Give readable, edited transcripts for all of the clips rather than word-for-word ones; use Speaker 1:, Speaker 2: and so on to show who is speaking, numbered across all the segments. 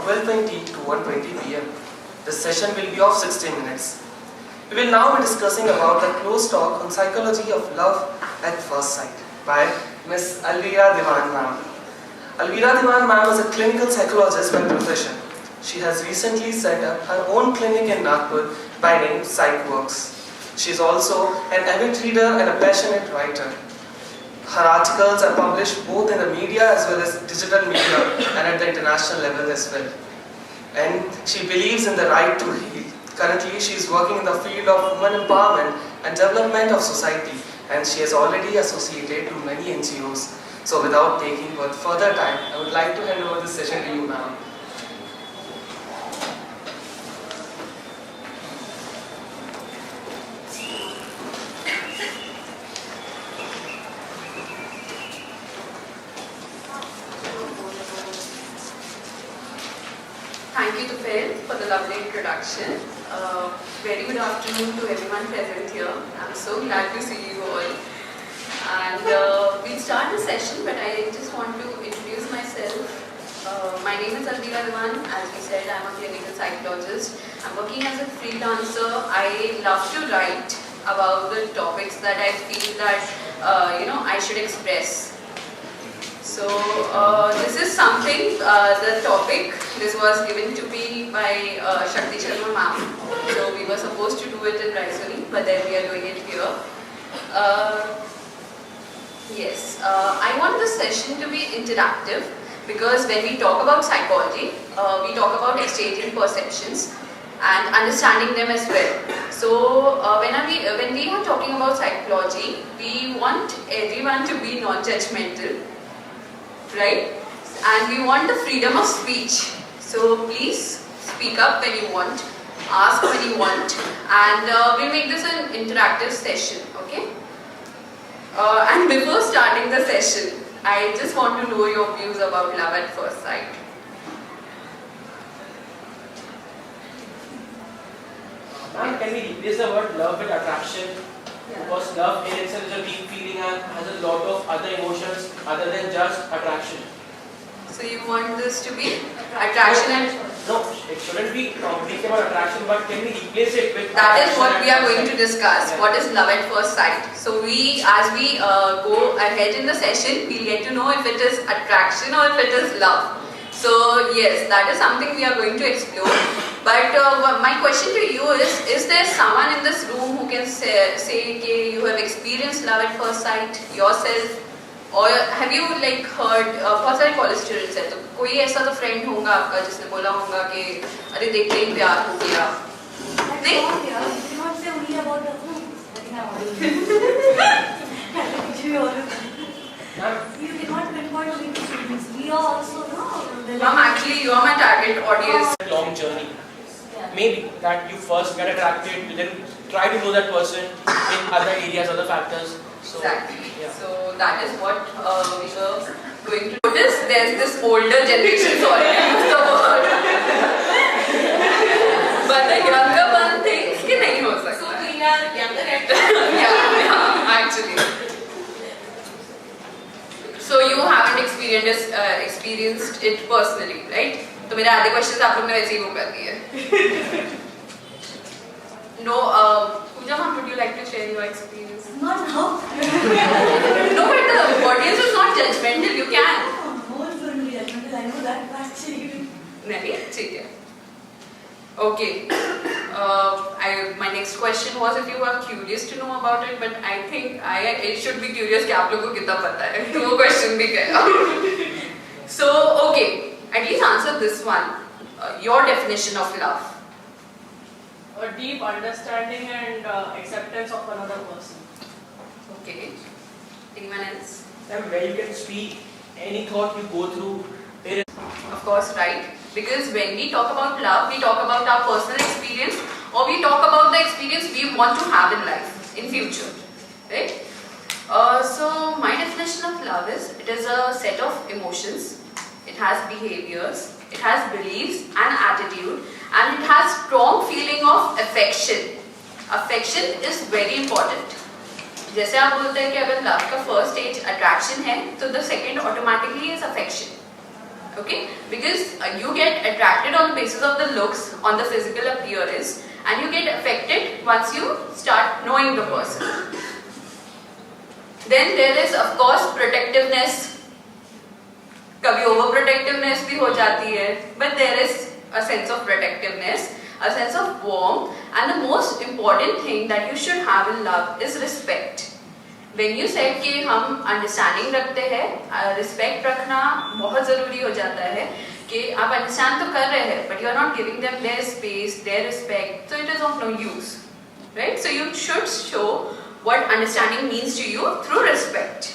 Speaker 1: 12:20 to 1:20 p.m. This session will be of 60 minutes. We will now be discussing about the close talk on psychology of love at first sight by Ms. Alvira Diwan ma'am. Alvira Diwan ma'am is a clinical psychologist by profession. She has recently set up her own clinic in Nagpur by name PsychWorks. She is also an avid reader and a passionate writer. Her articles are published both in the media as well as digital media and at the international level as well. And she believes in the right to heal. Currently, she is working in the field of women empowerment and development of society, and she has already associated to many NGOs. So without taking further time, I would like to hand over this session to you, ma'am.
Speaker 2: Thank you to Phil for the lovely introduction. Very good afternoon to everyone present here. I'm so glad to see you all. And we'll start the session, but I just want to introduce myself. My name is Alvira Diwan. As we said, I'm a clinical psychologist. I'm working as a freelancer. I love to write about the topics that I feel that I should express. So this is something, the topic, this was given to me by Shakti Sharma ma'am. So we were supposed to do it in Raisoni, but then we are doing it here. Yes, I want this session to be interactive because when we talk about psychology, we talk about exchanging perceptions and understanding them as well. So when we are talking about psychology, we want everyone to be non-judgmental. Right? And we want the freedom of speech. So please speak up when you want, ask when you want, and we'll make this an interactive session, okay? And before starting the session, I just want to know your views about love at first sight.
Speaker 3: Ma'am, can we replace the word love with attraction?
Speaker 2: Yeah.
Speaker 3: Because love in itself is a deep feeling and has a lot of other emotions other than just attraction.
Speaker 2: So you want this to be attraction and...
Speaker 3: No, it shouldn't be completely about attraction, but can we replace it with
Speaker 2: That is what we are going to discuss.
Speaker 3: Yeah.
Speaker 2: What is love at first sight? So as we go ahead in the session, we'll get to know if it is attraction or if it is love. So yes, that is something we are going to explore. But my question to you is there someone in this room who can say that you have experienced love at first sight yourself? Or have you like heard, बहुत सारे college students हैं, तो कोई ऐसा तो friend होगा आपका जिसने बोला होगा कि अरे देखते ही प्यार हो गया? नहीं?
Speaker 4: You cannot say only about the food. I think I'm You cannot pinpoint only the students. We are also no.
Speaker 2: Ma'am, actually you are my target audience.
Speaker 3: long journey. Maybe that you first get attracted, you then try to know that person in other areas, other factors. So,
Speaker 2: Exactly.
Speaker 3: yeah.
Speaker 2: So that is what we were going to notice. There's this older generation already use the word. But the younger one thinks कि नहीं हो सकता.
Speaker 4: So we are younger at
Speaker 2: yeah, actually. So you haven't experienced it personally, right? तो मेरे आधे questions आप लोग ने वैसे ही वो कर दिए. No, Pooja ma'am, would you like to share your experience?
Speaker 4: not now.
Speaker 2: No, but the audience is not judgmental. You can.
Speaker 4: No one's going to be judgmental. I know that actually.
Speaker 2: नहीं ठीक है. Okay. My next question was if you are curious to know about it, but I think it should be curious कि आप लोगों को कितना पता है. वो question भी गया. So okay, at least answer this one. Your definition of love.
Speaker 5: A deep understanding and acceptance of another person.
Speaker 2: Okay. Anyone else?
Speaker 3: And where you can speak any thought you go through. There is
Speaker 2: Of course, right. Because when we talk about love, we talk about our personal experience, or we talk about the experience we want to have in life, in future, right? So my definition of love is, it is a set of emotions, it has behaviors, it has beliefs and attitude, and it has strong feeling of affection. Affection is very important. जैसे आप बोलते हैं कि अगर love का first stage attraction है, तो the second automatically is affection. Okay, because you get attracted on the basis of the looks, on the physical appearance, and you get affected once you start knowing the person. Then there is of course protectiveness. कभी overprotectiveness भी हो जाती है, but there is a sense of protectiveness, a sense of warmth, and the most important thing that you should have in love is respect. When you said कि हम understanding रखते हैं, respect रखना बहुत ज़रूरी हो जाता है कि आप understand तो कर रहे हैं, but you are not giving them their space, their respect, so it is of no use, right? So you should show what understanding means to you through respect.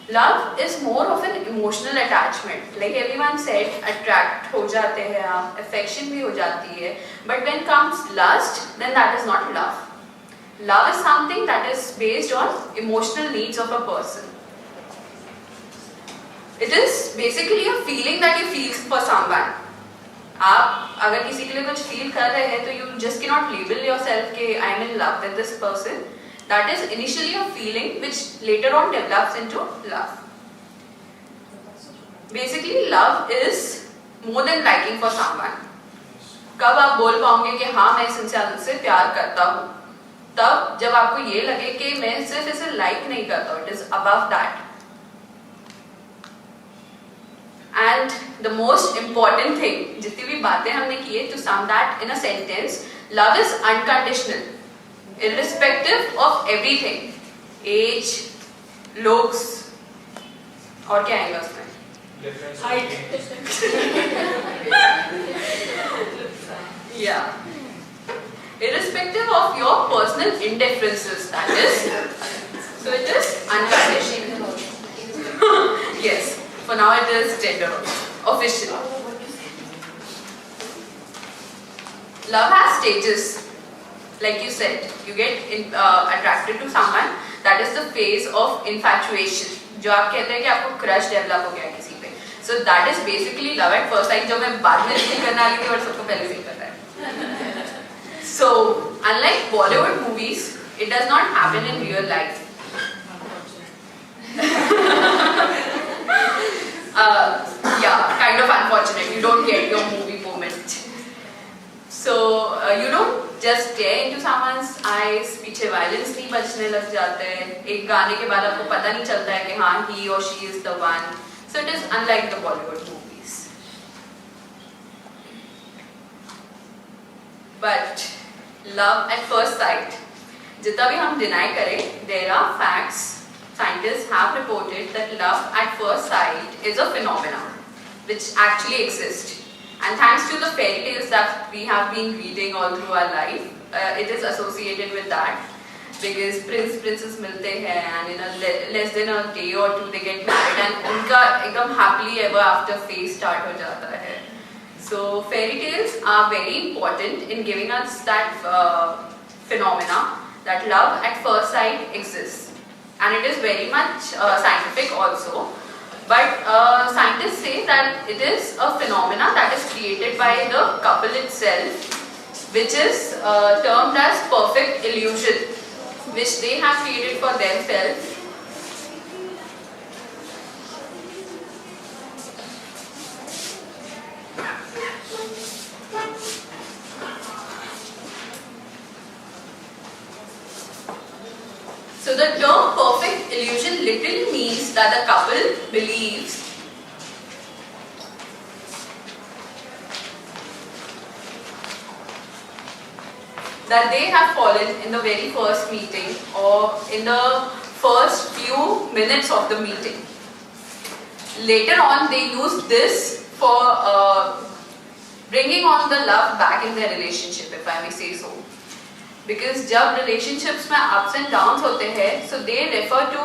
Speaker 2: Love is more of an emotional attachment. Like everyone said, attract हो जाते हैं आप, affection भी हो जाती है, but when comes lust, then that is not love. Love is something that is based on emotional needs of a person. It is basically a feeling that you feel for someone. आप अगर किसी के लिए कुछ feel कर रहे हैं तो you just cannot label yourself कि I am in love with this person. That is initially a feeling which later on develops into love. Basically, love is more than liking for someone. कब आप बोल पाओगे कि हाँ मैं इस इंसान से प्यार करता हूँ? तब जब आपको ये लगे कि मैं सिर्फ इसे like नहीं करता हूँ. It is above that. And the most important thing, जितनी भी बातें हमने की है, to sum that in a sentence, love is unconditional, irrespective of everything, age, looks, और क्या आएगा उसमें?
Speaker 5: Height.
Speaker 2: Yeah. Irrespective of your personal indifferences, that is. So it is unconditional. Yes. For now it is gender official. Love has stages. Like you said, you get attracted to someone. That is the phase of infatuation. जो आप कहते हैं कि आपको crush develop हो गया किसी पे. So that is basically love at first sight. जो मैं बाद में नहीं करने वाली थी और सबको पहले से ही करना है. So unlike Bollywood movies, it does not happen in real life. Yeah, kind of unfortunate. You don't get your movie moment. So you don't just stare into someone's eyes. पीछे violence नहीं बजने लग जाते हैं. एक गाने के बाद आपको पता नहीं चलता है कि हाँ he or she is the one. So it is unlike the Bollywood movies. But love at first sight, जितना भी हम deny करें, there are facts. Scientists have reported that love at first sight is a phenomenon which actually exists. And thanks to the fairy tales that we have been reading all through our life, it is associated with that. Because princess मिलते हैं and in a less than a day or two they get married and उनका एकदम happily ever after phase start हो जाता है. So fairy tales are very important in giving us that phenomena that love at first sight exists. And it is very much scientific also. But scientists say that it is a phenomena that is created by the couple itself, which is termed as perfect illusion, which they have created for themselves. So the term perfect illusion literally means that the couple believes that they have fallen in the very first meeting or in the first few minutes of the meeting. Later on they use this for bringing on the love back in their relationship, if I may say so. Because जब relationships में ups and downs होते हैं, so they refer to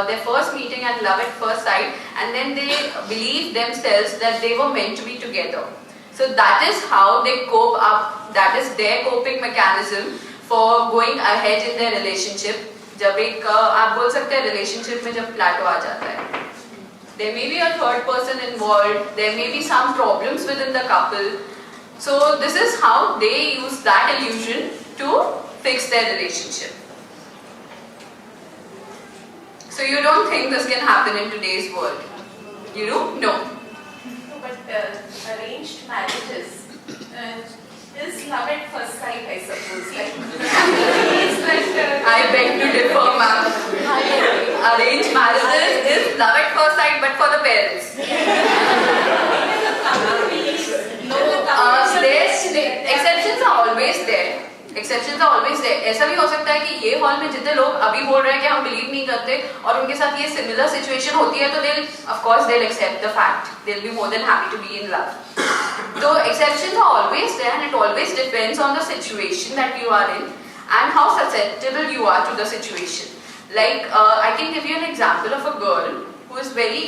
Speaker 2: their first meeting and love at first sight, and then they believe themselves that they were meant to be together. So that is how they cope up. That is their coping mechanism for going ahead in their relationship. जब एक आप बोल सकते हैं relationship में जब plateau आ जाता है, there may be a third person involved. There may be some problems within the couple. So this is how they use that illusion to fix their relationship. So you don't think this can happen in today's world? You do? No.
Speaker 6: but arranged marriages is love at first sight, I suppose. Like, it's like
Speaker 2: I beg to differ, ma'am. Arranged marriages is love at first sight, but for the parents. Exceptions are always there. Exceptions are always there. ऐसा भी हो सकता है कि ये hall में जितने लोग अभी बोल रहे हैं कि हम बिलीव नहीं करते और उनके साथ ये सिमिलर सिचुएशन होती है तो they'll accept the fact. They'll be more than happy to be in love. So exceptions are always there and it always depends on the situation that you are in and how susceptible you are to the situation. Like I can give you an example of a girl who is very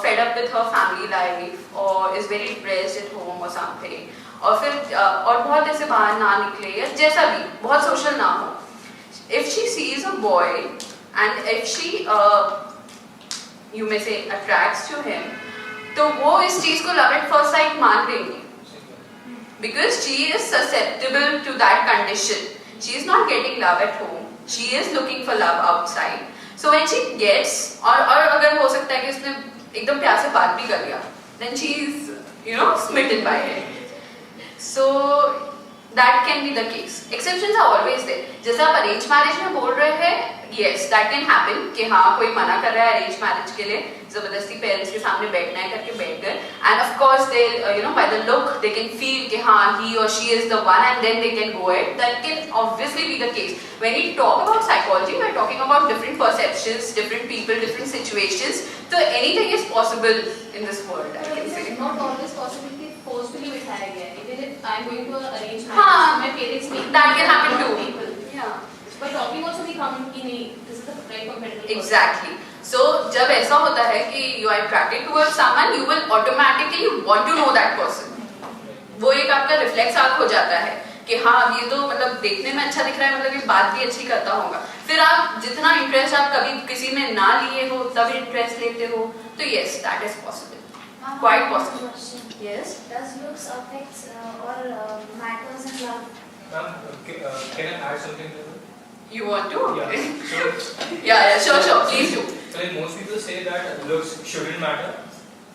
Speaker 2: fed up with her family life or is very depressed at home or something. और फिर और बहुत ऐसे बाहर ना निकले या जैसा भी बहुत सोशल ना हो. If she sees a boy and if she you may say attracts to him, तो वो इस चीज को love at first sight मान लेंगी. Because she is susceptible to that condition. She is not getting love at home. She is looking for love outside. So when she gets और अगर हो सकता है कि उसने एकदम प्यार से बात भी कर लिया, then she is smitten by it. So that can be the case. Exceptions are always there. जैसे आप arranged marriage में बोल रहे हैं, yes, that can happen कि हाँ कोई मना कर रहा है arranged marriage के लिए, जबरदस्ती parents के सामने बैठना है करके बैठ गए, and of course they by the look they can feel कि हाँ he or she is the one and then they can go ahead. That can obviously be the case. When we talk about psychology, we are talking about different perceptions, different people, different situations. So anything is possible in this world, I can say.
Speaker 6: not always possible कि forcefully बिठाया गया है. Even if I'm going to arrange marriage,
Speaker 2: हाँ,
Speaker 6: my parents make
Speaker 2: that can happen too.
Speaker 6: people.
Speaker 2: Yeah.
Speaker 6: But talking also भी come कि नहीं, this is the right compatible person.
Speaker 2: Exactly. So जब ऐसा होता है कि you are attracted towards someone, you will automatically want to know that person. वो एक आपका रिफ्लेक्स आर्क हो जाता है कि हाँ ये तो मतलब देखने में अच्छा दिख रहा है, मतलब ये बात भी अच्छी करता होगा. फिर आप जितना इंटरेस्ट आप कभी किसी में ना लिए हो तब इंटरेस्ट लेते हो, तो yes, that is possible. Quite possible. Yes.
Speaker 4: Does looks affect or matters in love?
Speaker 7: Ma'am, can I add something to it?
Speaker 2: You want to?
Speaker 7: Yeah. So,
Speaker 2: Yeah, sure, please do.
Speaker 7: so like most people say that looks shouldn't matter,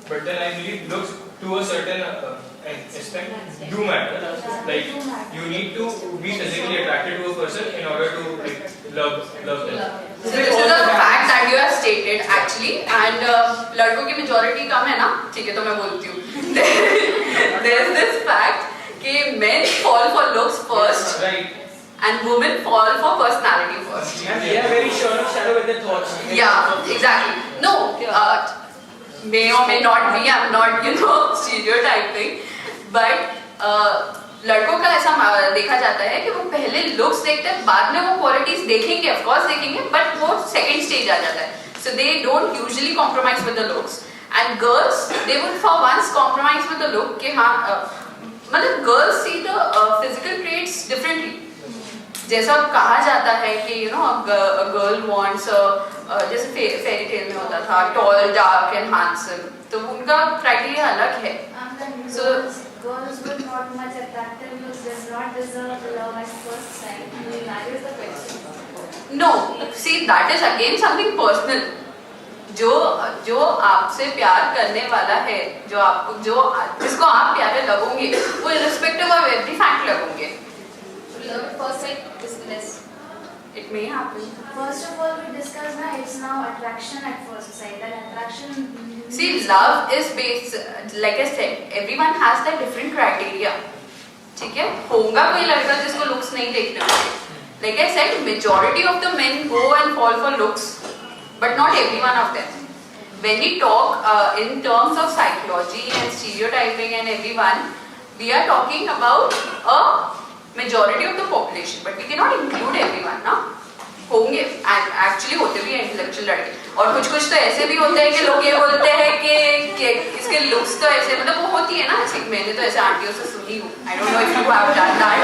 Speaker 7: but then I believe looks to a certain aspect do matter. Like you need to be physically attracted to a person in order to love them.
Speaker 2: So this is a fact that you have stated actually, and लड़कों की majority कम है ना, ठीक है तो मैं बोलती हूँ. There is this fact कि men fall for looks first,
Speaker 7: Right.
Speaker 2: and women fall for personality first.
Speaker 3: And they are very sure of shadow with their thoughts.
Speaker 2: Yeah, exactly. No, may or may not be. I'm not stereotyping, but लड़कों का ऐसा देखा जाता है कि वो पहले looks देखते हैं, बाद में वो क्वालिटीज देखेंगे, ऑफ कोर्स देखेंगे, बट वो सेकंड स्टेज आ जाता है. So they don't usually compromise with the looks, and girls they would for once compromise with the look कि हाँ मतलब girls see the physical traits differently. जैसा कहा जाता है कि गर्ल वांट्स जैसे फेरी टेल में होता था टॉल डार्क एंड हैंडसम, तो उनका क्राइटेरिया अलग है. So
Speaker 4: girls with not much attractive looks does not deserve love at first sight. That is the question.
Speaker 2: No, see that is again something personal. जो आपसे प्यार करने वाला है, जिसको आप प्यारे लगोगे, वो irrespective of every fact लगोगे.
Speaker 6: Love at first sight is less.
Speaker 2: It may happen.
Speaker 4: First of all, we discussed now it's now attraction at first sight. That attraction.
Speaker 2: See, love is based, like I said, everyone has their different criteria. ठीक है? होगा कोई लड़का जिसको looks नहीं देखने होंगे. Like I said, majority of the men go and fall for looks, but not every one of them. When we talk in terms of psychology and stereotyping and everyone, we are talking about a majority of the population, but we cannot include everyone, ना? होंगे, actually होते भी हैं intellectual लड़के, और कुछ तो ऐसे भी होते हैं कि लोग ये बोलते हैं कि इसके looks तो ऐसे, मतलब वो होती है ना, मैंने तो ऐसे आंटियों से सुनी हूँ. I don't know if you have done that,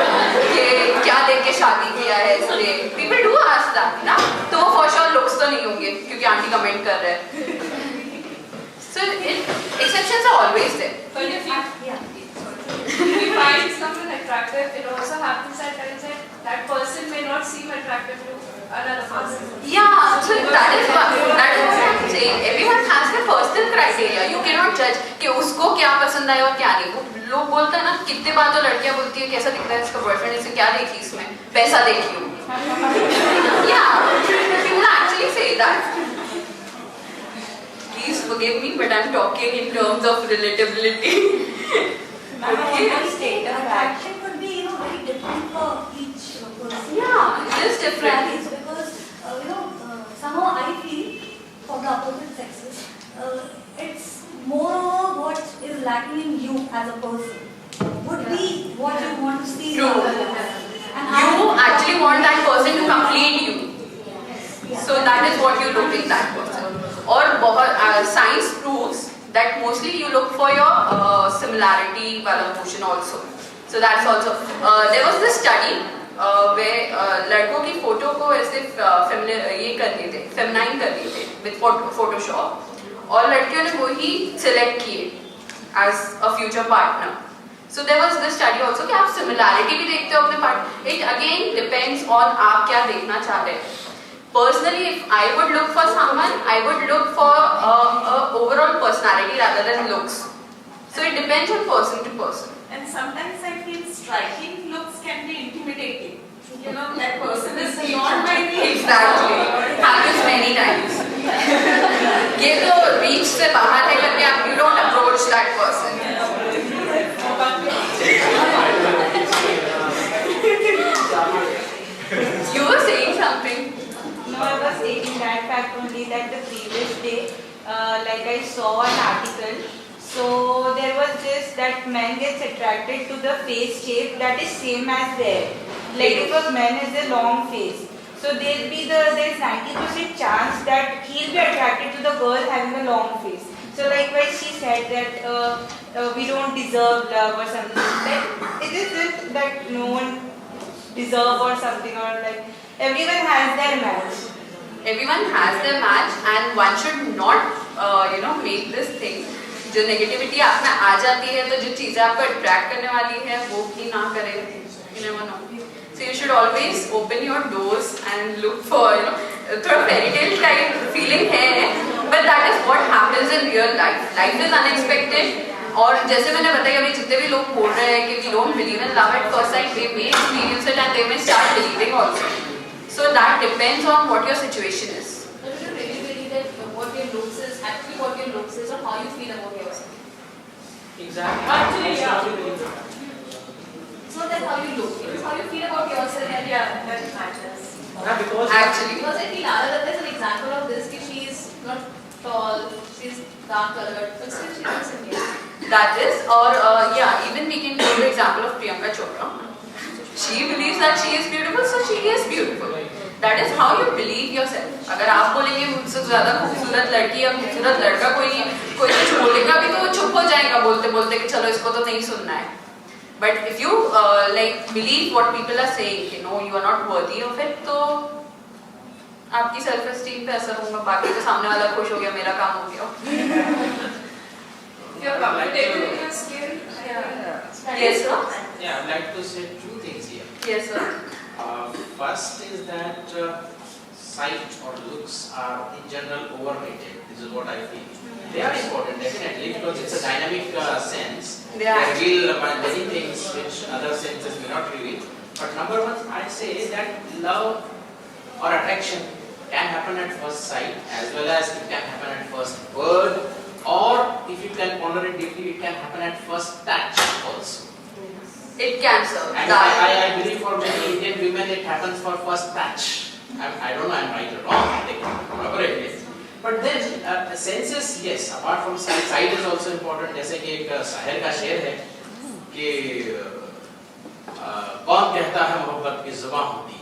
Speaker 2: कि क्या देख के शादी किया है इसने. People do ask that, ना? तो for sure looks तो नहीं होंगे, क्योंकि आंटी कमेंट कर रहे हैं. So exceptions are always there.
Speaker 6: But if you find someone attractive, it also happens at times that that person may not seem attractive to another person.
Speaker 2: Yeah, so that is what I'm saying. Everyone has their personal criteria. You cannot judge कि उसको क्या पसंद आया और क्या नहीं. वो लोग बोलते हैं ना, कितने बार तो लड़कियां बोलती है कैसा दिख रहा है इसका बॉयफ्रेंड, इसे क्या देखी इसमें, पैसा देखी हो. Yeah, people actually say that. Please forgive me, but I'm talking in terms of relatability.
Speaker 4: Attraction could be, very different for each person.
Speaker 2: Yeah, it is different.
Speaker 4: Because, somehow I feel for the opposite sexes, it's more what is lacking in you as a person. Would be what you want to see.
Speaker 2: True.
Speaker 4: in the other person. And
Speaker 2: You actually want that person to complete you.
Speaker 4: Yeah.
Speaker 2: So that is what you look in that person. और science proves that mostly you look for your similarity वाला portion also. So that's also. There was this study where लड़कों की photo को ऐसे ये कर दिए थे, फेमिनाइन कर दिए थे with Photoshop, और लड़कियों ने वही select किए as a future partner. So there was this study also कि आप similarity भी देखते हो अपने part. It again depends on आप क्या देखना चाह रहे हैं. Personally, if I would look for someone, I would look for a overall personality rather than looks. So it depends on person to person.
Speaker 6: And sometimes I feel striking looks can be intimidating. That person is beyond my reach.
Speaker 2: Exactly. Happens many times. ये तो reach से बाहर है करके आप you don't approach that person. You were saying something.
Speaker 8: No, I was stating that fact only that the previous day, like I saw an article. So there was this that man gets attracted to the face shape that is same as theirs. Like if a man has a long face, so there's 90% chance that he'll be attracted to the girl having a long face. So likewise she said that we don't deserve love or something. Like it isn't that no one deserve or something, or like everyone has their match.
Speaker 2: Everyone has their match, and one should not make this thing. जो negativity आप में आ जाती है, तो जो चीजें आपको attract करने वाली है वो भी ना करें. You never know. So you should always open your doors and look for थोड़ा fairy tale type feeling है, but that is what happens in real life. Life is unexpected. और जैसे मैंने बताया अभी जितने भी लोग बोल रहे हैं कि we don't believe in love at first sight, they may experience it and they may start believing also. So that depends on what your situation is.
Speaker 9: But do you really believe that what your looks is actually what your looks is, or how you feel about yourself?
Speaker 3: Exactly.
Speaker 5: Actually, yeah.
Speaker 9: It's not that how you look, it's how you feel about yourself. And
Speaker 6: That matters.
Speaker 3: Yeah, because
Speaker 2: Actually,
Speaker 9: because I feel Aradhana is an example of this. That she is not tall, she is dark colored, but still she looks Indian.
Speaker 2: that is, or even we can take the example of Priyanka Chopra. She believes that she is beautiful, so she is beautiful. That is how you believe yourself. अगर आप बोलेंगे मुझसे ज़्यादा खूबसूरत लड़की या खूबसूरत लड़का कोई कुछ बोलेगा भी तो वो चुप हो जाएगा बोलते बोलते कि चलो इसको तो नहीं सुनना है. But if you believe what people are saying, you are not worthy of it, तो आपकी self esteem पे असर होगा. बाकी तो सामने वाला खुश हो गया, मेरा काम हो गया.
Speaker 6: If you're comfortable in your skin,
Speaker 2: Yes, sir.
Speaker 10: Yeah, I'd like to say two things here.
Speaker 2: Yes, sir.
Speaker 10: First is that sight or looks are in general overrated. This is what I feel. They are important definitely because it's a dynamic sense.
Speaker 2: They are.
Speaker 10: They reveal many things which other senses may not reveal. But number one, I say that love or attraction can happen at first sight as well as it can happen at first word, or if you can ponder it deeply, it can happen at first touch also.
Speaker 2: It can, sir.
Speaker 10: And I believe for many Indian women it happens for first touch. I don't know I'm right or wrong, they can corroborate it. But then senses, yes, apart from sight, sight is also important. जैसे कि एक शायर का शेर है कि कौन कहता है मोहब्बत की जुबान होती है,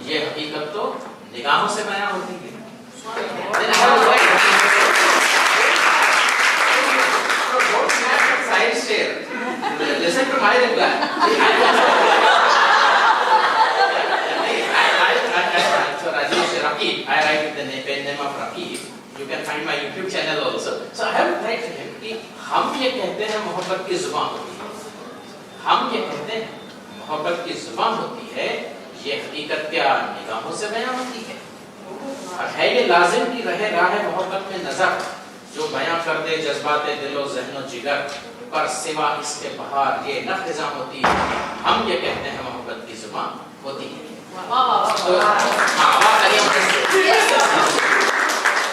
Speaker 10: ये हकीकत तो निगाहों से बयां होती है. Then I have a don't snap at side stare. Listen to my reply. So Rajesh Rakib, I write with the pen name of Rakib. You can find my YouTube channel also. So I have write to him कि हम ये कहते हैं मोहब्बत की जुबान होती है. हम ये कहते हैं मोहब्बत की जुबान होती है. ये हकीकत क्या निगाहों से बयां होती है? और है ये लाजिम की रहे राह मोहब्बत में नजर जो बयां कर दे जज्बात दिलो ज़हनो जिगर, पर सिवा इसके बहार ये न खिज़ां होती है, हम ये कहते हैं मोहब्बत की जुबान होती है।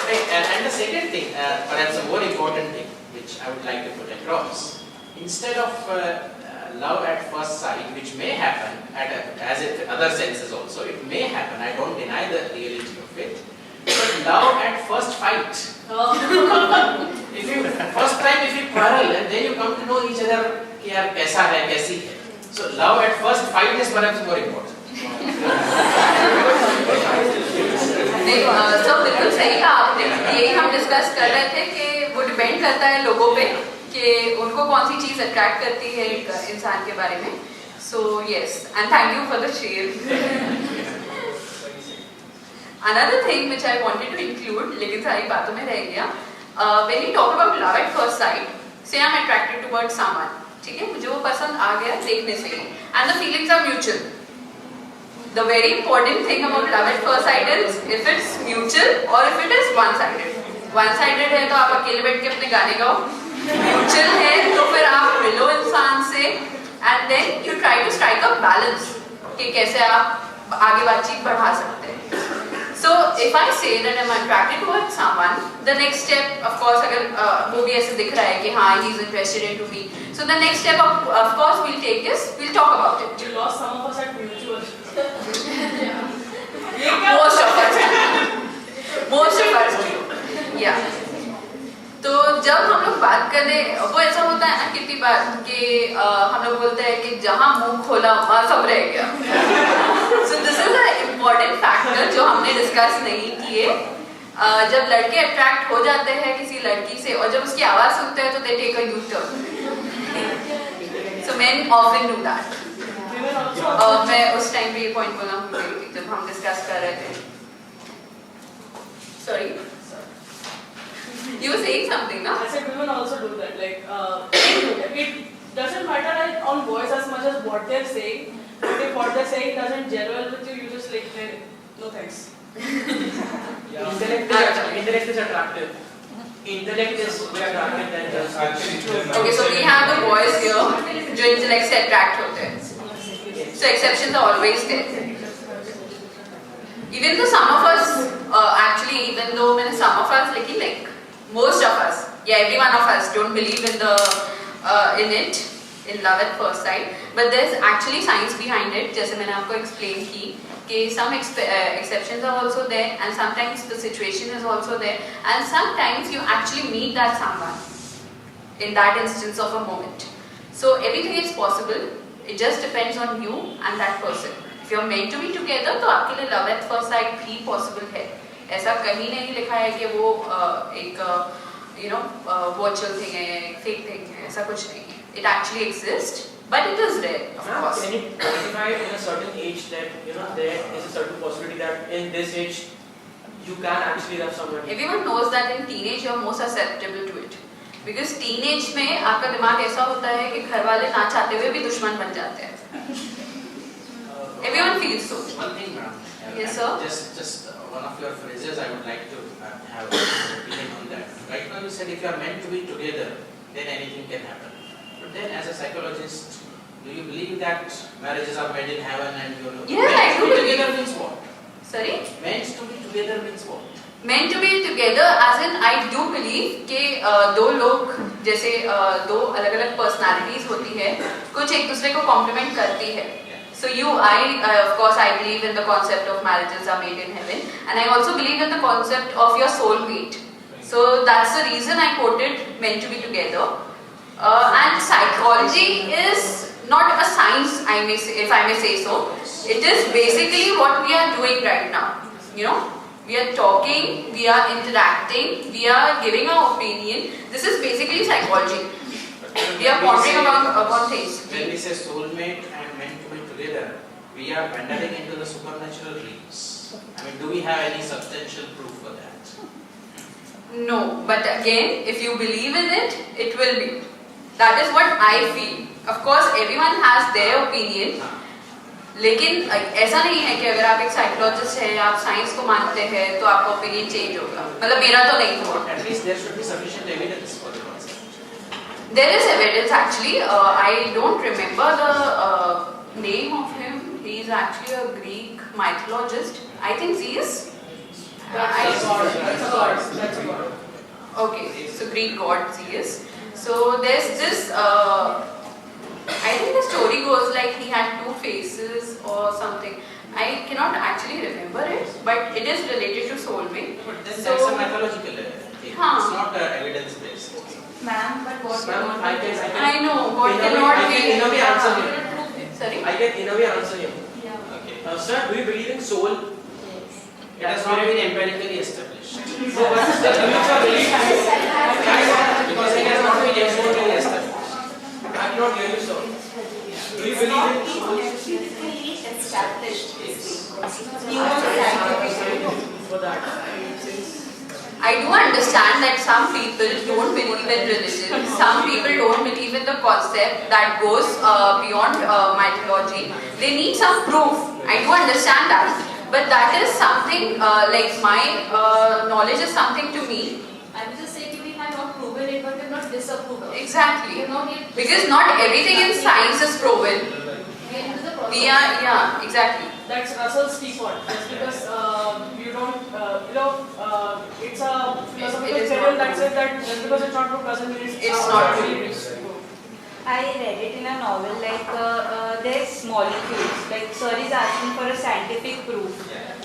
Speaker 10: And the second thing, perhaps a more important thing, which I would like to put across, instead of love at first sight, which may happen, as in other senses also, it may happen, I don't deny the reality of it, but love at first fight. First time if you quarrel, and then you come to know each other, कि यार कैसा है, कैसी है. So love at first fight is perhaps more important.
Speaker 2: नहीं, सब बिल्कुल सही कहा आपने। यही हम डिस्कस कर रहे थे कि वो डिपेंड करता है लोगों पे कि उनको कौन सी चीज़ अट्रैक्ट करती है एक इंसान के बारे में। So yes, and thank you for the share. Another thing which I wanted to include, लेकिन सारी बातों में रह गया, when you talk about love at first sight, say I'm attracted towards someone, ठीक है, मुझे वो पसंद आ गया देखने से ही, and the feelings are mutual. The very important thing about love at first sight is if it's mutual or if it is one-sided. One-sided है तो आप अकेले बैठ के अपने गाने गाओ, mutual है तो फिर आप मिलो इंसान से, and then you try to strike a balance कि कैसे आप आगे बातचीत बढ़ा सकते हैं. So if I say that I'm attracted towards someone, the next step, of course, अगर वो भी ऐसे दिख रहा है कि हाँ he is interested into me, so the next step of course we'll take is we'll talk about it.
Speaker 5: You lost some of us at mutual.
Speaker 2: Most of us do. Yeah. तो जब हम लोग बात करें, वो ऐसा होता है ना कितनी बार कि हम लोग बोलते हैं कि जहाँ मुंह खोला वहाँ सब रह गया. So this is an important factor जो हमने डिस्कस नहीं किए. जब लड़के अट्रैक्ट हो जाते हैं किसी लड़की से और जब उसकी आवाज सुनते हैं तो they take a U-turn. So men often do that. मैं उस टाइम पे ये पॉइंट बोलना भूल गई थी जब हम डिस्कस कर रहे थे. Sorry. You were saying something, na?
Speaker 5: I said women also do that. Like, it doesn't matter on voice as much as what they're saying. But if what they're saying doesn't gel well with you, you just like, hey, no thanks.
Speaker 3: Intellect is attractive. Intellect is more attractive than just.
Speaker 2: Okay, so we have the boys here जो intellect से attract होते हैं. So exceptions are always there. Even though some of us, actually, even though some of us, like most of us, yeah, every one of us don't believe in in love at first sight, but there's actually science behind it. जैसे मैंने आपको explain की कि some exceptions are also there, and sometimes the situation is also there, and sometimes you actually meet that someone in that instance of a moment. So everything is possible. It just depends on you and that person. If you're meant to be together, तो आपके लिए love at first sight भी possible है. ऐसा कहीं नहीं लिखा है कि वो एक virtual thing है, एक fake thing है, ऐसा कुछ नहीं है. It actually exists, but it is rare, of course.
Speaker 3: Can you quantify in a certain age that there is a certain possibility that in this age you can actually love someone?
Speaker 2: Everyone knows that in teenage you're more susceptible to it, because teenage में आपका दिमाग ऐसा होता है कि घर वाले ना चाहते हुए भी दुश्मन बन जाते हैं. Everyone feels so.
Speaker 10: One thing, ma'am.
Speaker 2: Yes, sir.
Speaker 10: Just one of your phrases, I would like to have an opinion on that. Right now, you said if you are meant to be together, then anything can happen. But then, as a psychologist, do you believe that marriages are made in heaven and you know?
Speaker 2: Yeah, I do
Speaker 10: meant to be
Speaker 2: believe.
Speaker 10: together means what?
Speaker 2: Sorry?
Speaker 10: Meant to be together means what?
Speaker 2: Meant to be together, as in I do believe कि दो लोग जैसे दो अलग-अलग personalities होती है, कुछ एक दूसरे को complement करती है. So of course, I believe in the concept of marriages are made in heaven, and I also believe in the concept of your soulmate. So that's the reason I quoted meant to be together. And psychology is not a science, if I may say so. It is basically what we are doing right now. We are talking, we are interacting, we are giving our opinion. This is basically psychology. We are pondering about things.
Speaker 10: When we say soulmate and meant to be together, we are wandering into the supernatural realms. I mean, do we have any substantial proof for that?
Speaker 2: No, but again, if you believe in it, it will be. That is what I feel. Of course, everyone has their opinion. लेकिन ऐसा नहीं है कि अगर आप एक psychologist हैं, आप साइंस को मानते हैं, तो आपका ओपिनियन चेंज होगा. मतलब मेरा तो नहीं हुआ.
Speaker 10: At least there should be sufficient evidence for the concept.
Speaker 2: There is evidence actually. I don't remember the name of him. He is actually a Greek mythologist. I think Zeus.
Speaker 5: That's a god. That's a god.
Speaker 2: Okay, so Greek god Zeus. So there's this. I think the story goes like he had two faces or something. I cannot actually remember it, but it is related to soulmate.
Speaker 10: But then
Speaker 2: So-
Speaker 10: that's a mythological thing.
Speaker 2: Huh.
Speaker 10: It's not evidence based.
Speaker 8: Ma'am, but what
Speaker 3: Ma'am,
Speaker 2: I know what
Speaker 3: in a way-
Speaker 2: cannot
Speaker 3: I
Speaker 2: be.
Speaker 3: can in a way answer him.
Speaker 2: Sorry.
Speaker 3: I can in a way answer him.
Speaker 10: Okay.
Speaker 3: Sir, do you believe in soul?
Speaker 10: It has not been empirically established.
Speaker 3: So what is the limits of belief?
Speaker 10: Because it has not been empirically established.
Speaker 3: I cannot hear you, sir. Do you believe in soul?
Speaker 6: Scientifically established.
Speaker 3: For that.
Speaker 2: I do understand that some people don't believe in religion. Some people don't believe in the concept that goes beyond mythology. They need some proof. I do understand that. But that is something like my knowledge is something to me.
Speaker 9: I would just say that we have not proven it, but we have not disapproved of it.
Speaker 2: Exactly.
Speaker 9: We have not yet
Speaker 2: Because not everything in science is proven.
Speaker 9: we are into the process.
Speaker 2: We are, yeah, exactly.
Speaker 5: That's Russell's default. Just because you don't, it's a
Speaker 2: It
Speaker 5: philosophical
Speaker 2: is
Speaker 5: theory
Speaker 2: not
Speaker 5: that says that just because it's not true doesn't mean
Speaker 2: It's not
Speaker 5: true.
Speaker 8: I read it in a novel, like there's molecules, like sir is asking for a scientific proof.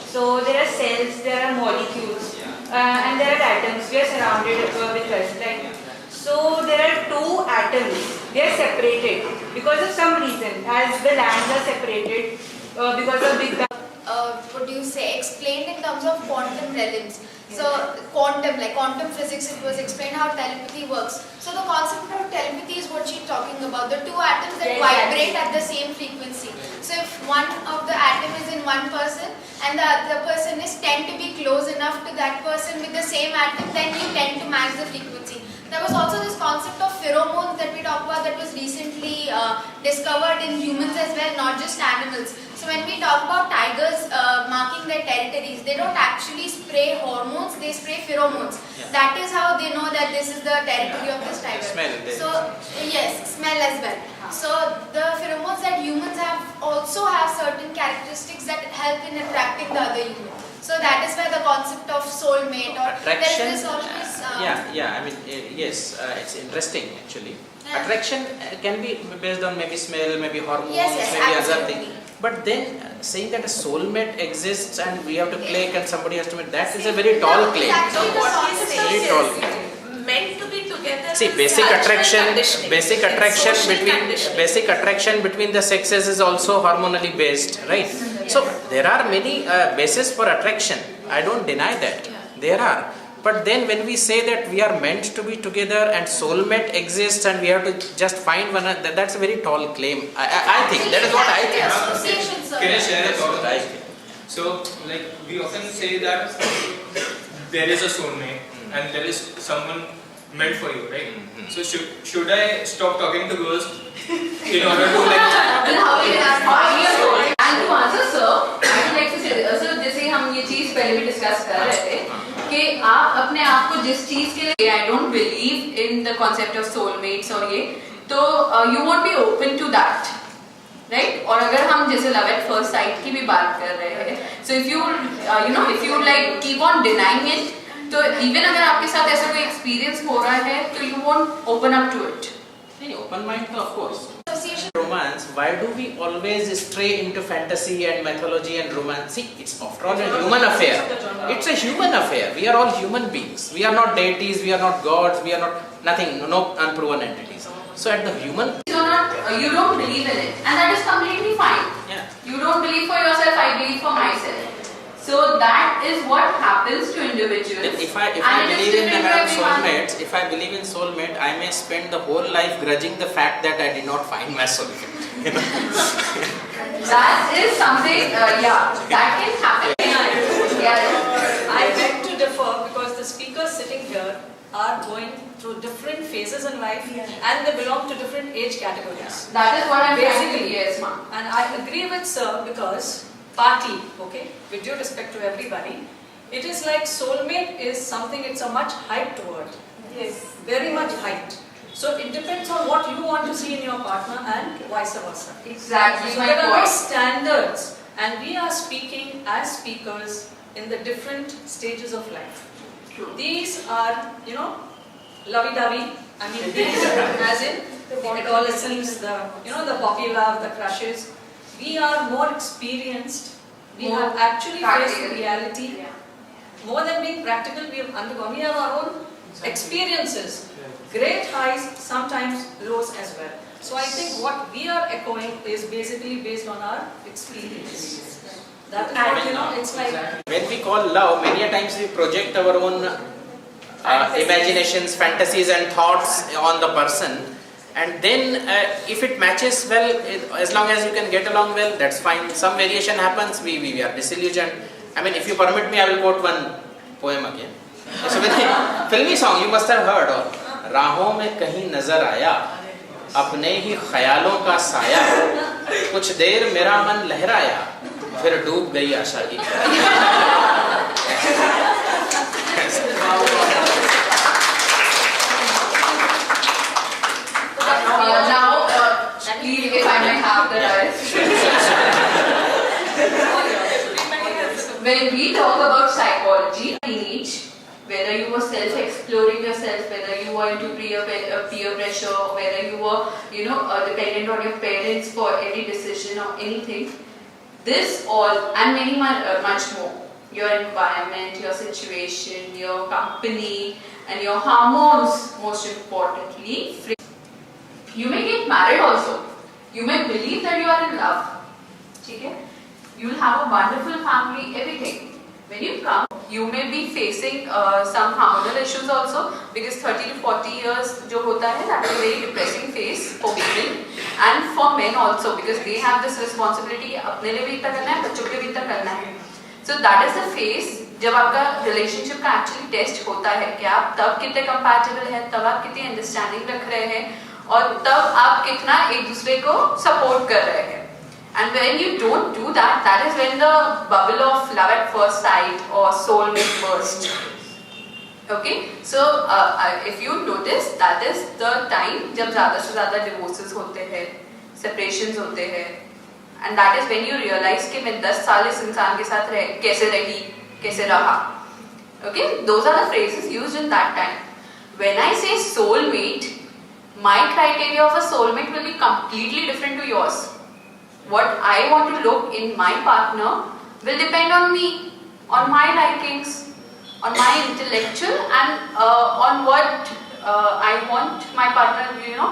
Speaker 8: So there are cells, there are molecules, and there are atoms. We are surrounded with us. Like, so there are two atoms. They are separated because of some reason, as the lands are separated because of Big Bang.
Speaker 11: What do you say, explained in terms of quantum realms. So quantum, like quantum physics, it was explained how telepathy works. So the concept of telepathy is what she's talking about, the two atoms that vibrate at the same frequency. So if one of the atom is in one person and the other person is tend to be close enough to that person with the same atom, then you tend to match the frequency. There was also this concept of pheromones that we talked about that was recently discovered in humans as well, not just animals. So when we talk about tigers marking their territories, they don't actually spray hormones, they spray pheromones.
Speaker 10: Yeah.
Speaker 11: That is how they know that this is the territory of this tiger.
Speaker 10: Smell, they-
Speaker 11: So yes, smell as well. So the pheromones that humans have also have certain characteristics that help in attracting the other human. So that is where the concept of soulmate or
Speaker 10: Attraction.
Speaker 11: there is this always
Speaker 10: Yeah. I mean, yes, it's interesting actually.
Speaker 11: Yeah.
Speaker 10: Attraction can be based on maybe smell, maybe hormones,
Speaker 11: Yes,
Speaker 10: maybe other
Speaker 11: absolutely.
Speaker 10: thing. But then saying that a soulmate exists and we have to click and somebody has to meet, that is a very tall
Speaker 11: No,
Speaker 10: claim.
Speaker 11: it's actually the
Speaker 6: What
Speaker 11: song
Speaker 6: is
Speaker 11: saying.
Speaker 10: Very
Speaker 6: it
Speaker 10: tall
Speaker 6: is
Speaker 10: claim.
Speaker 6: meant to be together.
Speaker 10: See,
Speaker 6: is
Speaker 10: basic
Speaker 6: cultural
Speaker 10: attraction,
Speaker 6: conditioning.
Speaker 10: basic
Speaker 6: It's
Speaker 10: attraction
Speaker 6: social
Speaker 10: between
Speaker 6: conditioning.
Speaker 10: basic attraction between the sexes is also hormonally based, right? So there are many bases for attraction. I don't deny that. There are. But then when we say that we are meant to be together and soulmate exists and we have to just find one another, that's a very tall claim. I think that is what I think.
Speaker 11: Association, sir.
Speaker 7: Can I share a thought?
Speaker 10: Right.
Speaker 7: So, like, we often say that there is a soulmate and there is someone meant for you, right? So, should I stop talking to girls in order to, like,
Speaker 2: Well, how will you find your soul? And to answer, sir, I would like to say, sir, जैसे हम ये चीज पहले भी discuss कर रहे थे कि आप अपने आप को जिस चीज के लिए I don't believe in the concept of soulmates और ये तो you won't be open to that, right? और अगर हम जैसे love at first sight की भी बात कर रहे हैं, so if you if you like keep on denying it, तो even अगर आपके साथ ऐसा कोई experience हो रहा है तो you won't open up to it.
Speaker 10: Open mind, of course.
Speaker 11: Association.
Speaker 10: Romance, why do we always stray into fantasy and mythology and romance? See, it's after all a human affair. It's a human affair. We are all human beings. We are not deities, we are not gods, we are not nothing, no unproven entities. So at the human...
Speaker 2: You don't believe in it, and that is completely fine.
Speaker 10: Yeah.
Speaker 2: You don't believe for yourself, I believe for myself. So that is what happens to individuals.
Speaker 10: Then if I
Speaker 2: and it is
Speaker 10: believe in
Speaker 2: different for everyone.
Speaker 10: soulmates, if I believe in soulmate, I may spend the whole life grudging the fact that I did not find my soulmate.
Speaker 2: That is something, that can happen. Yeah.
Speaker 5: I beg to differ because the speaker sitting here
Speaker 12: are going through different phases in life and they belong to different age categories.
Speaker 2: That is what I'm trying to
Speaker 12: Basically,
Speaker 2: yes, ma'am.
Speaker 12: and I agree with sir because partly, okay, with due respect to everybody, it is like soulmate is something, it's a much hyped word.
Speaker 8: Yes.
Speaker 12: Very much hyped. So it depends on what you want to see in your partner and vice versa.
Speaker 2: Exactly
Speaker 12: So
Speaker 2: my
Speaker 12: there are no
Speaker 2: point.
Speaker 12: standards and we are speaking as speakers in the different stages of life.
Speaker 2: True.
Speaker 12: These are, you know, lovey-dovey. I mean, these as in the adolescence, the, you know, the puppy love, the crushes. We are more experienced. We
Speaker 2: More
Speaker 12: have actually faced
Speaker 2: practical.
Speaker 12: reality.
Speaker 2: Yeah.
Speaker 12: More than being practical, we have undergone. We have our own experiences. Great highs, sometimes lows as well. So I think what we are echoing is basically based on our experience. That is what, you know, it's like.
Speaker 10: When we call love, many a times we project our own imaginations, fantasies and thoughts on the person. And then if it matches well, as long as you can get along well, that's fine. Some variation happens, we are disillusioned. I mean, if you permit me, I will quote one poem again. So with a filmy song, you must have heard of राहों में कहीं नजर आया अपने ही ख्यालों का साया कुछ देर मेरा मन लहराया फिर डूब गई आशा की
Speaker 2: Now, please, if I may have the right. When we talk about psychology, teenage, whether you were self-exploring yourself, whether you were into peer pressure, whether you were, you know, dependent on your parents for every decision or anything, this all and many much more, your environment, your situation, your company, and your hormones, most importantly. You may get married also. You may believe that you are in love. Okay? You will have a wonderful family, everything. When you come, you may be facing some hormonal issues also because 30 to 40 years जो होता है, that is a very depressing phase for women and for men also because they have this responsibility अपने लिए भी इतना करना है, बच्चों के लिए भी इतना करना है. So that is the phase जब आपका relationship का actually test होता है कि आप तब कितने compatible हैं, तब आप कितनी understanding रख रहे हैं और तब आप कितना एक दूसरे को support कर रहे हैं. And when you don't do that, that is when the bubble of love at first sight or soulmate burst. Okay, so if you notice, that is the time जब ज़्यादा से ज़्यादा divorces होते हैं, separations होते हैं, and that is when you realize कि मैं 10 साल इस इंसान के साथ कैसे रही, कैसे रहा. Okay, those are the phrases used in that time. When I say soulmate, my criteria of a soulmate will be completely different to yours. What I want to look in my partner will depend on me, on my likings, on my intellectual and on what I want my partner, you know,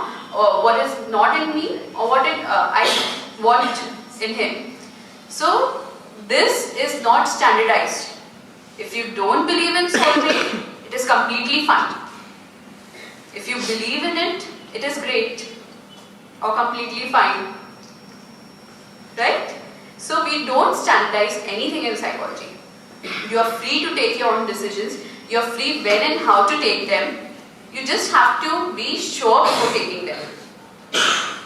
Speaker 2: what is not in me or what I want in him. So this is not standardized. If you don't believe in soulmate, it is completely fine. If you believe in it, it is great or completely fine. Right? So we don't standardize anything in psychology. You are free to take your own decisions. You are free when and how to take them. You just have to be sure before taking them.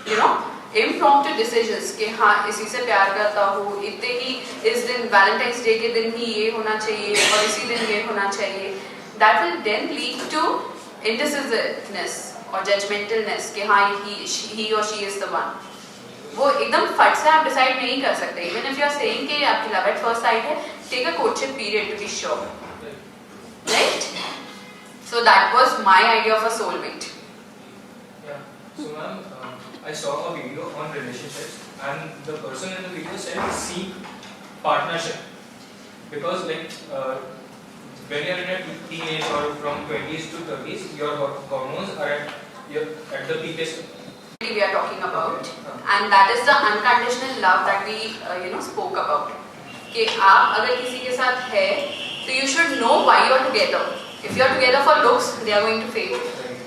Speaker 2: You know, impromptu decisions कि हाँ इसी से प्यार करता हूँ, इतने ही इस दिन Valentine's Day के दिन ही ये होना चाहिए और इसी दिन ये होना चाहिए. That will then lead to indecisiveness or judgmentalness कि हाँ he or she is the one. वो एकदम फट से आप डिसाइड नहीं कर सकते. Even if you are saying कि आपकी love at first sight है, take a courtship period to be sure. Right? So that was my idea of a soulmate.
Speaker 7: Yeah. So ma'am, I saw a video on relationships and the person in the video said seek partnership because like when you are in a teenage or from 20s to 30s, your hormones are at the peakest.
Speaker 2: We are talking about, and that is the unconditional love that we spoke about. कि आप अगर किसी के साथ है, so you should know why you are together. If you are together for looks, they are going to fade.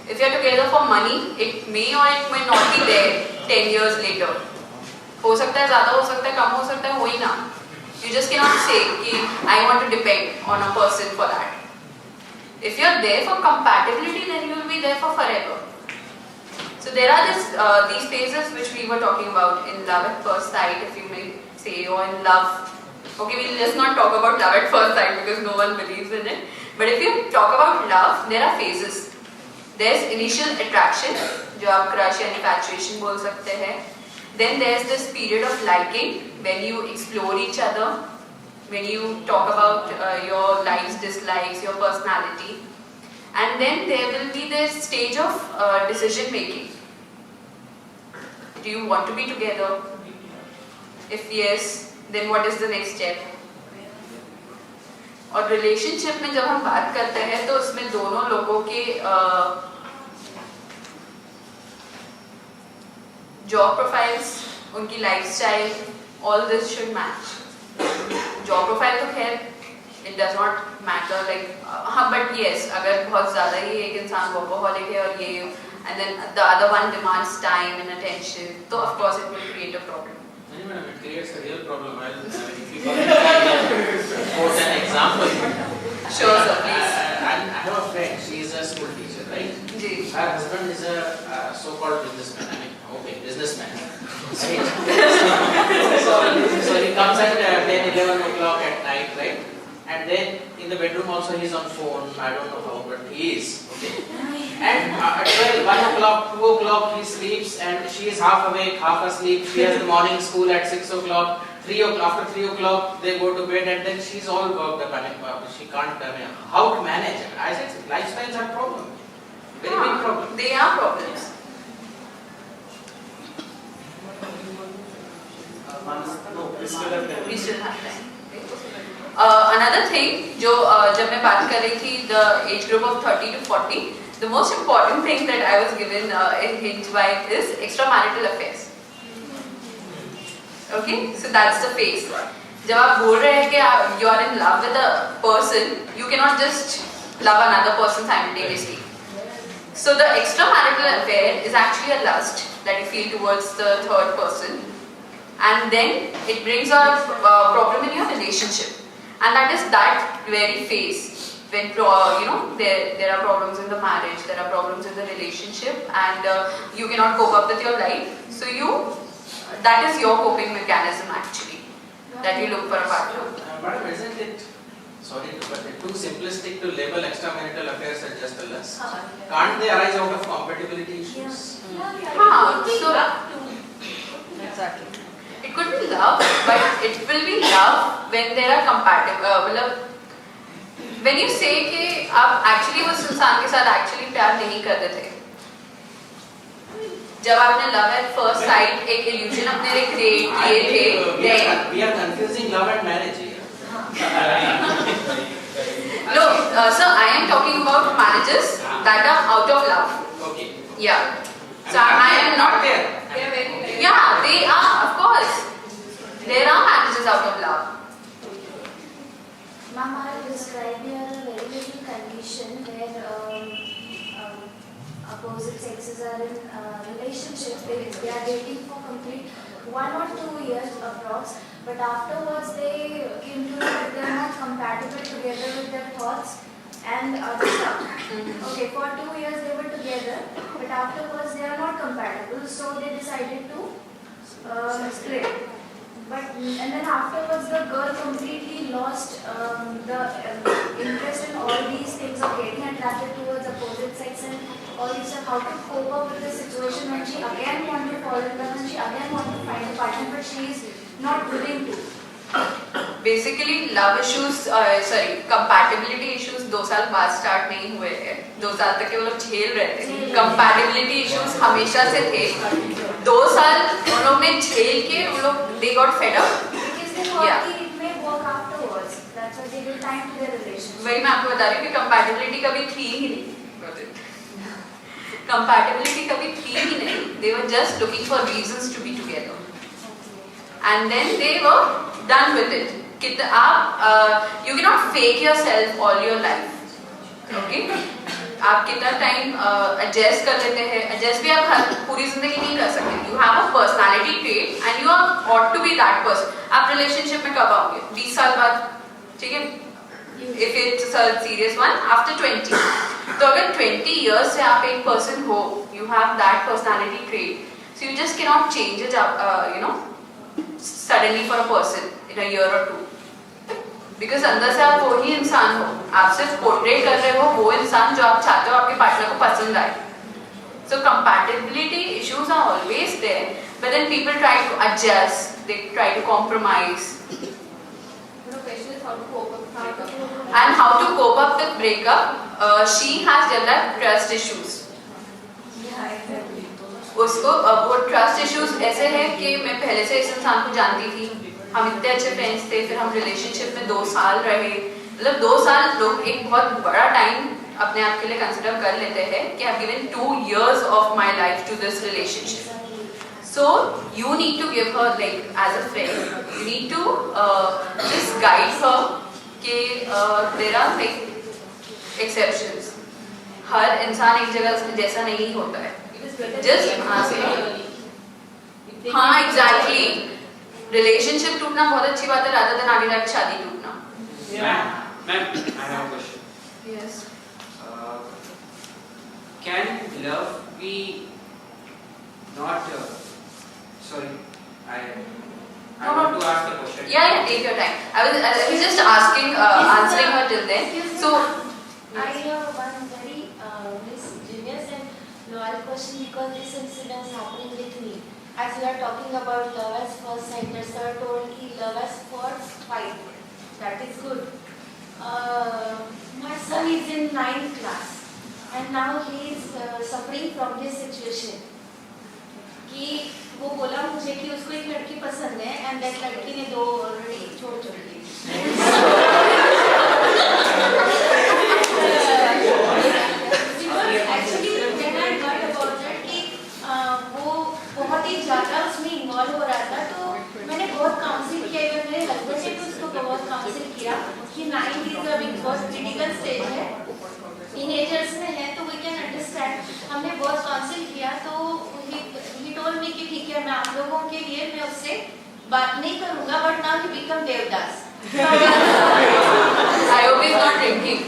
Speaker 2: If you are together for money, it may or it may not be there 10 years later. हो सकता है ज़्यादा हो सकता है कम हो सकता है वही ना. You just cannot say कि I want to depend on a person for that. If you're there for compatibility, then you'll be there for forever. So there are these phases which we were talking about in love at first sight, if you may say, or in love. Okay, we'll just not talk about love at first sight because no one believes in it. But if you talk about love, there are phases. There's initial attraction, जो आप crush या infatuation बोल सकते हैं. Then there's this period of liking, when you explore each other, when you talk about your likes, dislikes, your personality. And then there will be this stage of decision making. Do you want to be together? If yes, then what is the next step? और relationship में जब हम बात करते हैं तो उसमें दोनों लोगों के जॉब प्रोफाइल्स, उनकी lifestyle, all this should match. Job profile तो खैर it does not matter like, हाँ बट यस, अगर बहुत ज़्यादा ही एक इंसान वर्कोहॉलिक है और ये and then the other one demands time and attention, so of course it will create a problem.
Speaker 10: Madam, it creates a real problem. If you quote an example.
Speaker 2: Sure, sir, please.
Speaker 10: I have a friend, she is a school teacher, right?
Speaker 2: Ji.
Speaker 10: Her husband is a so-called businessman. Businessman. Right? so he comes at 10, 11 o'clock at night, right? And then in the bedroom also he is on phone. I don't know how, but he is. Okay. And at 12, 1 o'clock, 2 o'clock he sleeps and she is half awake, half asleep. She has the morning school at 6 o'clock. 3 o'clock, after 3 o'clock they go to bed and then she's all worked up. She can't how to manage it. I said lifestyles are problem. Very big problem.
Speaker 2: They are problems. We still have time. Another thing, जो जब मैं बात कर रही थी, the age group of 30 to 40, the most important thing that I was given in Hinge Vibe is extramarital affairs. Okay, so that's the phase. जब आप बोल रहे हैं कि you are in love with a person, you cannot just love another person simultaneously. So the extramarital affair is actually a lust that you feel towards the third person, and then it brings a problem in your relationship, and that is that very phase when there are problems in the marriage, there are problems in the relationship, and you cannot cope up with your life. So that is your coping mechanism actually, that you look for a partner.
Speaker 10: But isn't it, sorry, but too simplistic to label extramarital affairs as just a lust? Can't they arise out of compatibility issues?
Speaker 2: Exactly. It could be love, but it will be love when there are compatible. When you say कि आप actually उस इंसान के साथ actually प्यार नहीं करते थे, जब आपने love at first sight एक illusion अपने लिए create किए थे,
Speaker 10: we are confusing love and marriage here.
Speaker 2: No, sir, I am talking about marriages that are out of love.
Speaker 10: Okay.
Speaker 2: Yeah. So I am not there. Yeah, they are, of course. There are marriages out of love.
Speaker 13: Ma'am, I will describe here a very little condition where opposite sexes are in relationship. They are dating for complete 1 or 2 years approx, but afterwards they came to know that they are not compatible together with their thoughts and other stuff. Okay, for 2 years they were together, but afterwards they are not compatible, so they decided to split. And then afterwards the girl completely lost the interest in all these things of getting attracted towards opposite sex and all these stuff, how to cope up with the situation when she again wants to fall in love and she again wants to find a partner, but she is not willing to.
Speaker 2: Basically, love issues, compatibility issues 2 साल बाद start नहीं हुए हैं. 2 साल तक के वो लोग झेल रहे थे. Compatibility issues हमेशा से थे. 2 साल उन लोग ने झेल के वो लोग they got fed up.
Speaker 13: Because they thought it may work afterwards. That's why they give time to their relationship.
Speaker 2: वही मैं आपको बता रही हूँ कि compatibility कभी थी ही नहीं. Compatibility कभी थी ही नहीं. They were just looking for reasons to be together. And then they were done with it. You cannot fake yourself all your life. Okay? आप कितना टाइम adjust कर लेते हैं, adjust भी आप पूरी जिंदगी नहीं कर सकते. You have a personality trait and you ought to be that person. आप relationship में कब आओगे? 20 साल बाद, ठीक है? if it's a serious one, after 20. तो अगर 20 years से आप एक person हो, you have that personality trait, so you just cannot change it up, suddenly for a person in a year or two. Because अंदर से आप वही इंसान हो, आप सिर्फ पोर्ट्रेट कर रहे हो वो इंसान जो आप चाहते हो आपके पार्टनर को पसंद आए. So compatibility issues are always there, but then people try to adjust, they try to compromise.
Speaker 9: The question is how to cope up.
Speaker 2: And how to cope up with breakup. She has developed trust issues. उसको वो trust issues ऐसे हैं कि मैं पहले से इस इंसान को जानती थी, हम इतने अच्छे फ्रेंड्स थे, फिर हम रिलेशनशिप में 2 साल रहे. मतलब 2 साल लोग एक बहुत बड़ा टाइम अपने आप के लिए कंसिडर कर लेते हैं कि I have given 2 years of my life to this relationship. So you need to give her, like, as a friend, you need to just guide her कि there are like exceptions. हर इंसान एक जगह जैसा नहीं होता है. Just हाँ exactly. Relationship टूटना बहुत अच्छी बात है rather than आगे जाकर शादी टूटना.
Speaker 10: Ma'am, I have a question.
Speaker 2: Yes.
Speaker 10: Can love be not? Sorry, I want to ask the question.
Speaker 2: Yeah, take your time. I was just asking, answering her till then. So
Speaker 13: I have one very genius and loyal question, because this incident is happening with me. As we are talking about love at first sight, the sir told me love at first sight. That is good. My son is in 9th class and now he is suffering from this situation. कि वो बोला मुझे कि उसको एक लड़की पसंद है and that लड़की ने 2 ऑलरेडी छोड़ दी. Actually when I heard about that कि वो बहुत ही ज़्यादा उसमें इन्वॉल्व हो रहा था, तो मैंने बहुत काउंसिल किया. इवन मेरे हस्बैंड ने भी उसको बहुत काउंसिल किया कि 9th इज अ बहुत क्रिटिकल स्टेज है, टीनेजर्स में है, तो वी कैन अंडरस्टैंड. हमने बहुत काउंसिल किया, तो he told me कि ठीक है मैं आप लोगों के लिए मैं उससे बात नहीं करूँगा, but now he become Devdas.
Speaker 2: I hope he's not drinking.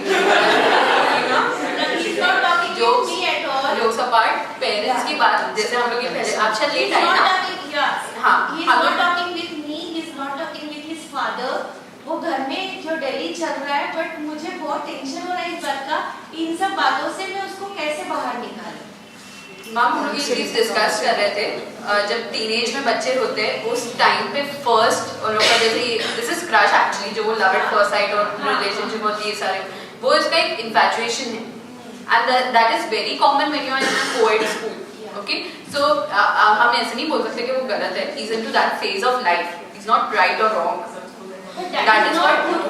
Speaker 13: He's not talking to me at all.
Speaker 2: Jokes apart, parents की बात जैसे हम लोग ये पहले आप शायद लेट आए ना. हाँ.
Speaker 13: He's not talking with me. He's not talking with his father. वो घर में जो डेली चल रहा है, बट मुझे बहुत टेंशन हो रहा है इस बात का, इन सब बातों से मैं उसको कैसे बाहर निकालूं.
Speaker 2: मैम हम लोग ये चीज डिस्कस कर रहे थे, जब टीनेज में बच्चे होते हैं उस टाइम पे फर्स्ट उन लोग का जैसे दिस इज क्रश एक्चुअली, जो वो लव एट फर्स्ट साइट और रिलेशनशिप होती है सारे, वो इसका एक इन्फैचुएशन है. And that is very common when you are in a coed school. Okay, so हम ऐसे नहीं बोल सकते कि वो गलत है. He is into that phase of life. He is not right or wrong. That is not good.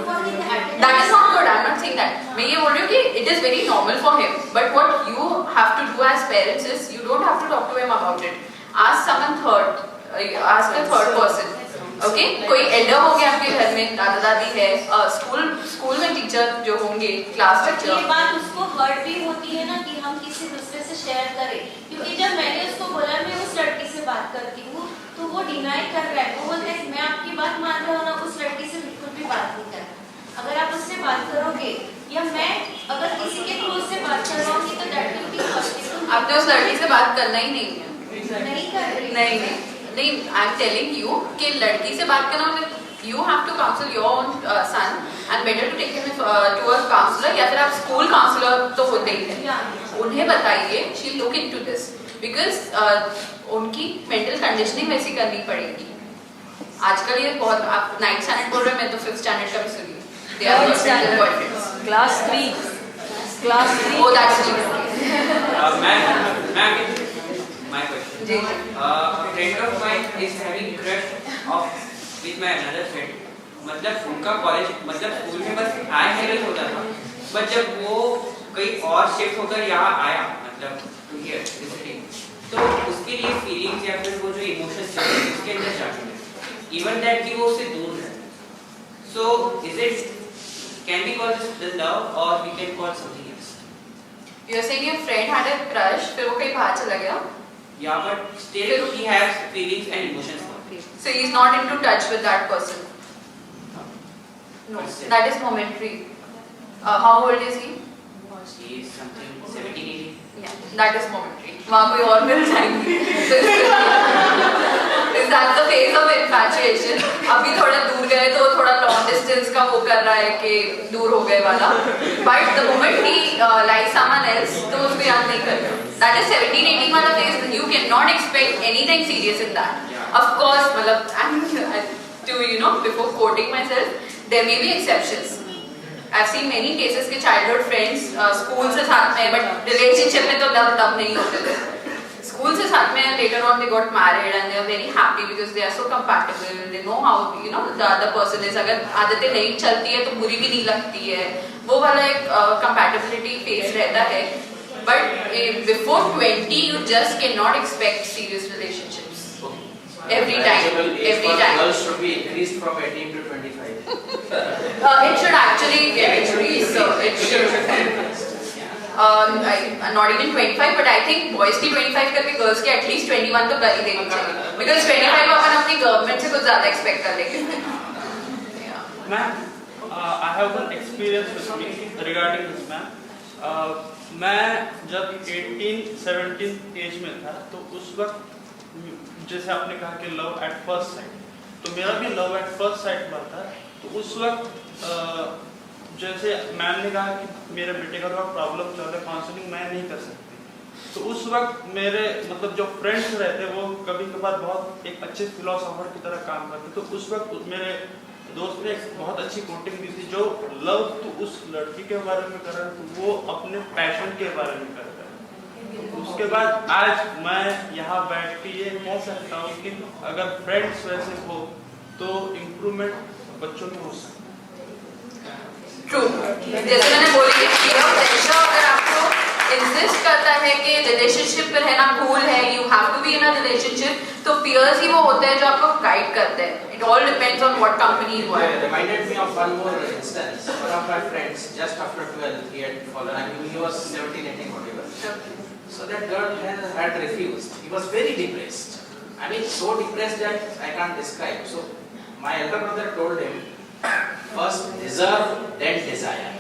Speaker 2: That is not good. I'm not saying that. मैं ये बोल रही हूँ कि it is very normal for him. But what you have to do as parents is you don't have to talk to him about it. Ask someone third. Ask a third person. Okay? कोई elder हो गया आपके घर में, दादा दादी है, school में टीचर जो होंगे, क्लास टीचर.
Speaker 13: ये बात उसको हर्ट भी होती है ना कि हम किसी दूसरे से शेयर करें, क्योंकि जब मैंने उसको बोला मैं उस लड़की से बात करती हूँ, तो वो डिनाई कर रहा है. वो बोलता है मैं आपकी बात मान रहा हूँ ना, उस लड़की से बिल्कुल भी बात नहीं करना. अगर आप उससे बात करोगे या मैं अगर किसी के थ्रू उससे बात करवाऊंगी तो दैट विल बी पॉजिटिव.
Speaker 2: आपने उस लड़की से बात करना ही नहीं है.
Speaker 13: नहीं कर रही.
Speaker 2: नहीं, आई एम टेलिंग यू कि लड़की से बात करना, you have to counsel your own son and better to take him to a counselor, या फिर आप स्कूल काउंसलर तो होते ही हैं, उन्हें बताइए. she look into this because उनकी मेंटल कंडीशनिंग वैसी करनी पड़ेगी. आजकल ये बहुत, आप 9th स्टैंडर्ड बोल रहे हैं, मैं तो 5th स्टैंडर्ड का भी सुनी. they are not boyfriends.
Speaker 12: Class 3.
Speaker 2: Oh, that's true.
Speaker 10: Ma'am, my question. A friend of mine is having crush with my another friend. मतलब उनका कॉलेज मतलब स्कूल में बस हाय हेलो होता था, बट जब वो कहीं और शिफ्ट होकर यहाँ आया, मतलब टू हियर विजिटिंग, तो उसके लिए फीलिंग्स या फिर वो जो इमोशंस उसके अंदर जाते हैं, इवन दैट कि वो उससे दूर है. So is it can be called the love or we can call something else.
Speaker 2: You are saying your friend had a crush, फिर वो कहीं बाहर चला गया?
Speaker 10: Yeah, but still he has feelings and emotions for him.
Speaker 2: So he is not into touch with that person. No, that is momentary. How old is he?
Speaker 10: She is something 17, 18.
Speaker 2: Yeah, that is momentary. वहाँ कोई और मिल जाएंगे. Is that the phase of infatuation? अभी थोड़ा दूर गए तो थोड़ा long distance का वो कर रहा है कि दूर हो गए वाला. But the moment he likes someone else, तो उसको याद नहीं करेगा. That is 17-18 वाला phase. You cannot expect anything serious in that. Of course, मतलब to before quoting myself, there may be exceptions. I've seen many cases के childhood friends school से साथ में but relationship में तो तब नहीं होते थे. School से साथ में later on they got married and they are very happy because they are so compatible. They know how the other person is. अगर आदतें नहीं चलती है तो बुरी भी नहीं लगती है. वो वाला एक compatibility phase रहता है. But before 20 you just cannot expect serious relationships. Every time.
Speaker 10: Girls should be increased from 18 to 25.
Speaker 2: It should actually get increased. It should. Not even 25, but I think boys की 25 करके girls की at least 21 तो कर ही देनी चाहिए. Because 25 अपन अपनी government से कुछ ज़्यादा expect कर लेंगे.
Speaker 14: Ma'am, I have one experience with me regarding this, ma'am. मैं जब 18-17 एज में था तो उस वक्त जैसे आपने कहा कि लव एट फर्स्ट साइट, तो मेरा भी लव एट फर्स्ट साइट हुआ था. तो उस वक्त जैसे मैम ने कहा कि मेरे बेटे का थोड़ा प्रॉब्लम चल रहा है, काउंसलिंग मैं नहीं कर सकती. तो उस वक्त मेरे मतलब जो फ्रेंड्स रहते वो कभी कभार बहुत एक अच्छे फिलोसोफर की तरह काम करते. तो उस वक्त मेरे दोस्त ने एक बहुत अच्छी कोटिंग दी थी, जो लव तो उस लड़की के बारे में कर रहा है तो वो अपने पैशन के बारे में कर रहा है. उसके बाद आज मैं यहाँ बैठ के ये कह सकता हूँ कि अगर फ्रेंड्स वैसे हो तो इम्प्रूवमेंट बच्चों में हो सकता है.
Speaker 2: True. जैसे मैंने बोली कि fear of pressure अगर आपको insist करता है कि relationship में रहना cool है, you have to be in a relationship, तो fears ही वो होते हैं जो आपको guide करते हैं. It all depends on what company you are.
Speaker 10: It reminded me of one more instance. One of my friends, just after 12, he had fallen. I mean, he was 17, 18, whatever. So that girl had refused. He was very depressed. I mean, so depressed that I can't describe. So my elder brother told him, first deserve, then desire.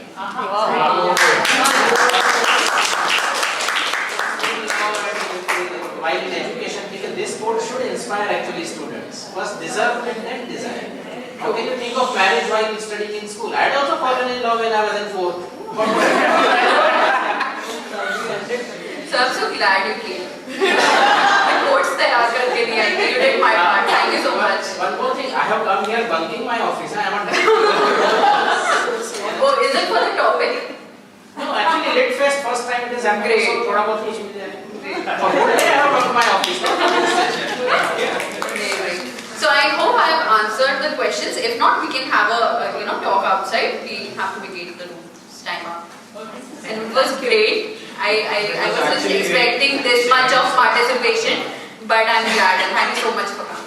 Speaker 10: While in education, this quote should inspire actually students. First deserve, then desire. How can you think of marriage while studying in school? I had also fallen in love when I was in 4th.
Speaker 2: So I'm so glad you came. Quotes तैयार करके नहीं आई. You did my part. Thank you so much.
Speaker 10: One more thing, I have come here bunking my office. I am not.
Speaker 2: Oh, is it for the topic?
Speaker 10: No, actually, Lit Fest first time it is happening.
Speaker 2: Great.
Speaker 10: So थोड़ा बहुत कुछ मिल जाए. For whole day I have bunked my office.
Speaker 2: So I hope I have answered the questions. If not, we can have a talk outside. We have to vacate the room. It's time up. And it was great. I wasn't expecting this much of participation, but I'm glad and thank you so much for coming.